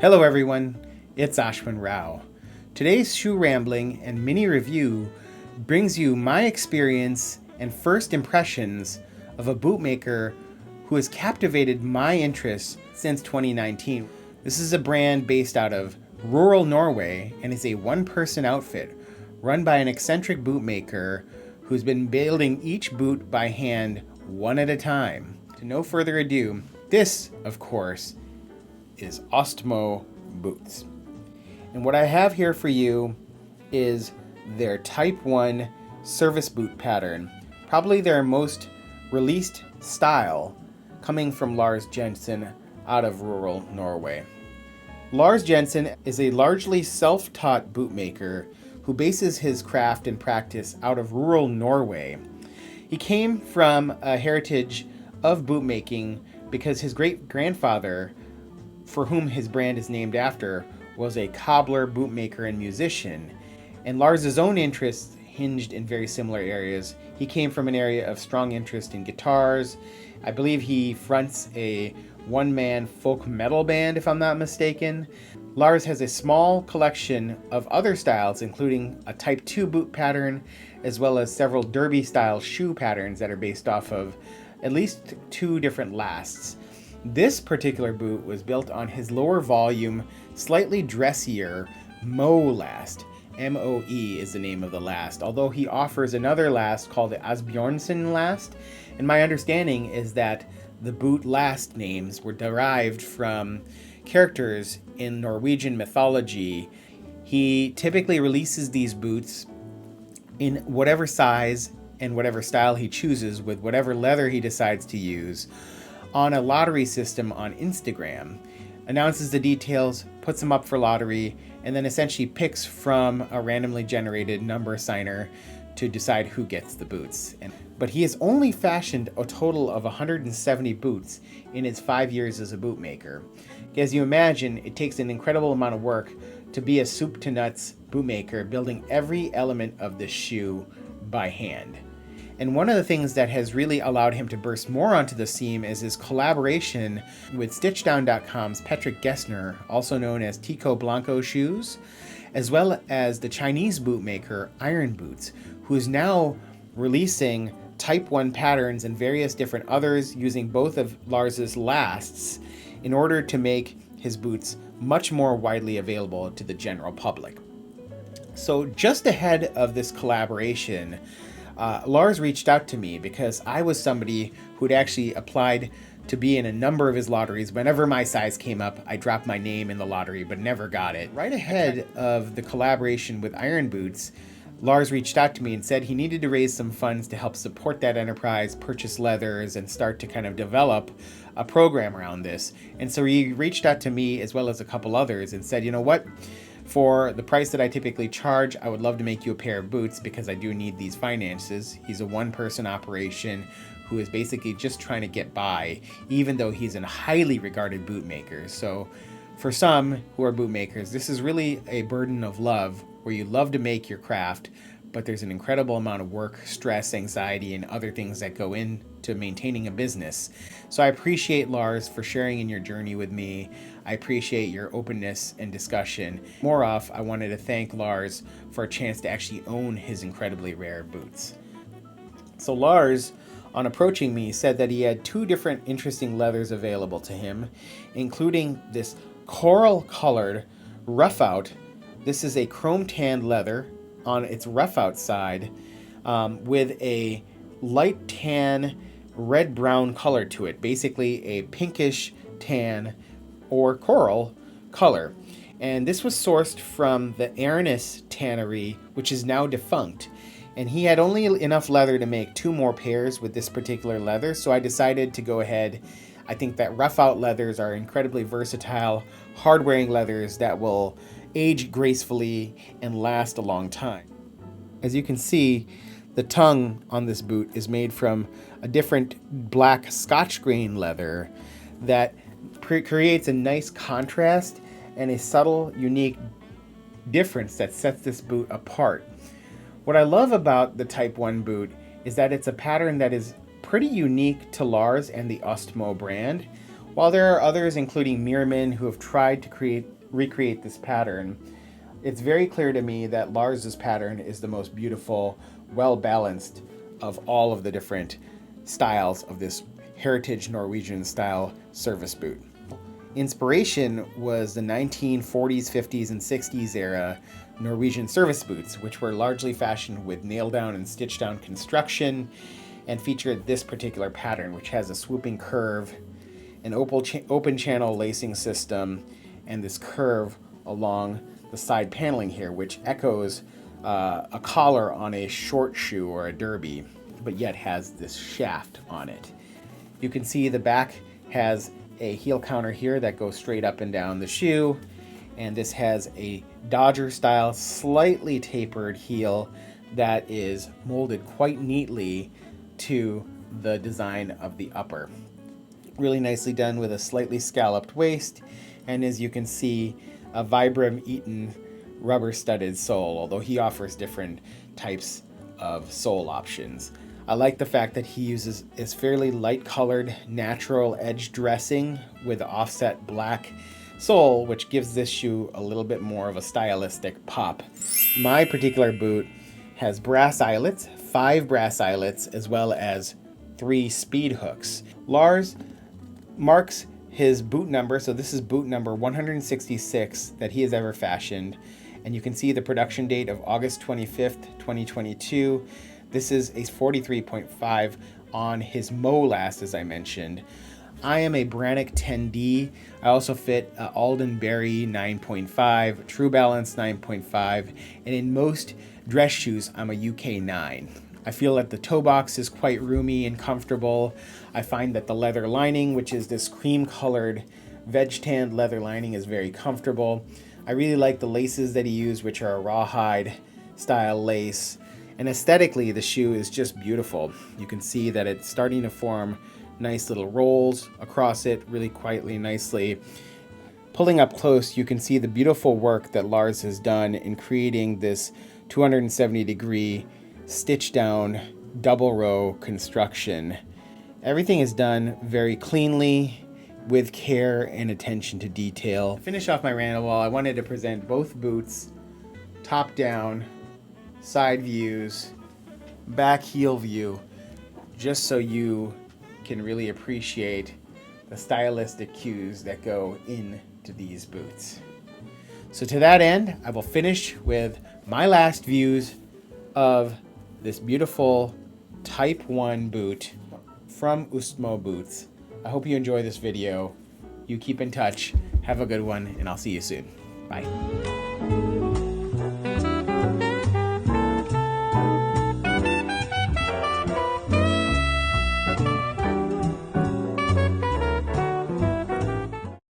Hello everyone, it's Ashwin Rao. Today's shoe rambling and mini review brings you my experience and first impressions of a bootmaker who has captivated my interest since 2019. This is a brand based out of rural Norway and is a one-person outfit run by an eccentric bootmaker who's been building each boot by hand one at a time. To no further ado, this, of course, is Ostmo boots. And what I have here for you is their Type 1 service boot pattern, probably their most released style, coming from Lars Jensen out of rural Norway. Lars Jensen is a largely self-taught bootmaker who bases his craft and practice out of rural Norway. He came from a heritage of bootmaking because his great-grandfather, for whom his brand is named after, was a cobbler, bootmaker, and musician. And Lars's own interests hinged in very similar areas. He came from an area of strong interest in guitars. I believe he fronts a one-man folk metal band, if I'm not mistaken. Lars has a small collection of other styles, including a Type 2 boot pattern, as well as several derby-style shoe patterns that are based off of at least two different lasts. This particular boot was built on his lower volume, slightly dressier Moe last. M-O-E is the name of the last, although he offers another last called the Asbjornsen last. And my understanding is that the boot last names were derived from characters in Norwegian mythology. He typically releases these boots in whatever size and whatever style he chooses with whatever leather he decides to use on a lottery system on Instagram, announces the details, puts them up for lottery, and then essentially picks from a randomly generated number signer to decide who gets the boots. But he has only fashioned a total of 170 boots in his 5 years as a bootmaker. As you imagine, it takes an incredible amount of work to be a soup to nuts bootmaker, building every element of the shoe by hand. And one of the things that has really allowed him to burst more onto the scene is his collaboration with stitchdown.com's Patrick Gessner, also known as Tico Blanco Shoes, as well as the Chinese bootmaker Iron Boots, who is now releasing Type 1 patterns and various different others using both of Lars's lasts in order to make his boots much more widely available to the general public. So just ahead of this collaboration, Lars reached out to me because I was somebody who'd actually applied to be in a number of his lotteries. Whenever my size came up, I dropped my name in the lottery, but never got it. Right ahead of the collaboration with Iron Boots, Lars reached out to me and said he needed to raise some funds to help support that enterprise, purchase leathers, and start to kind of develop a program around this. And so he reached out to me as well as a couple others and said, you know what? For the price that I typically charge, I would love to make you a pair of boots because I do need these finances. He's a one-person operation who is basically just trying to get by, even though he's a highly regarded bootmaker. So for some who are bootmakers, this is really a burden of love where you love to make your craft, but there's an incredible amount of work, stress, anxiety, and other things that go into maintaining a business. So I appreciate Lars for sharing in your journey with me. I appreciate your openness and discussion. More off, I wanted to thank Lars for a chance to actually own his incredibly rare boots. So Lars, on approaching me, said that he had two different interesting leathers available to him, including this coral colored Roughout. This is a chrome tanned leather on its Roughout side with a light tan red-brown color to it, basically a pinkish tan or coral color. And this was sourced from the Norwegian Tannery, which is now defunct. And he had only enough leather to make two more pairs with this particular leather, so I decided to go ahead. I think that Roughout leathers are incredibly versatile, hard-wearing leathers that will age gracefully and last a long time. As you can see, the tongue on this boot is made from a different black Scotch green leather that creates a nice contrast and a subtle, unique difference that sets this boot apart. What I love about the Type 1 boot is that it's a pattern that is pretty unique to Lars and the Østmo brand. While there are others, including Mirman, who have tried to recreate this pattern, it's very clear to me that Lars's pattern is the most beautiful, well-balanced of all of the different styles of this heritage Norwegian style service boot. Inspiration was the 1940s, 50s, and 60s era Norwegian service boots, which were largely fashioned with nail down and stitch down construction and featured this particular pattern, which has a swooping curve, an open channel lacing system, and this curve along the side paneling here, which echoes a collar on a short shoe or a derby, but yet has this shaft on it. You can see the back has a heel counter here that goes straight up and down the shoe, and this has a Dodger style slightly tapered heel that is molded quite neatly to the design of the upper. Really nicely done with a slightly scalloped waist, and as you can see, a Vibram Eaton rubber studded sole, although he offers different types of sole options. I like the fact that he uses his fairly light colored natural edge dressing with offset black sole, which gives this shoe a little bit more of a stylistic pop. My particular boot has brass eyelets, 5 brass eyelets, as well as 3 speed hooks. Lars marks his boot number, so this is boot number 166 that he has ever fashioned, and you can see the production date of August 25th, 2022. This is a 43.5 on his Molast, as I mentioned. I am a Brannock 10D. I also fit Aldenberry 9.5, True Balance 9.5, and in most dress shoes, I'm a UK 9. I feel that the toe box is quite roomy and comfortable. I find that the leather lining, which is this cream-colored veg-tanned leather lining, is very comfortable. I really like the laces that he used, which are a rawhide style lace. And aesthetically, the shoe is just beautiful. You can see that it's starting to form nice little rolls across it really quietly, nicely. Pulling up close, you can see the beautiful work that Lars has done in creating this 270-degree stitch down double row construction. Everything is done very cleanly, with care and attention to detail. To finish off my ramble, I wanted to present both boots top down, side views, back heel view, just so you can really appreciate the stylistic cues that go into these boots. So to that end, I will finish with my last views of this beautiful Type 1 boot from Østmo Boots. I hope you enjoy this video. You keep in touch. Have a good one, and I'll see you soon. Bye.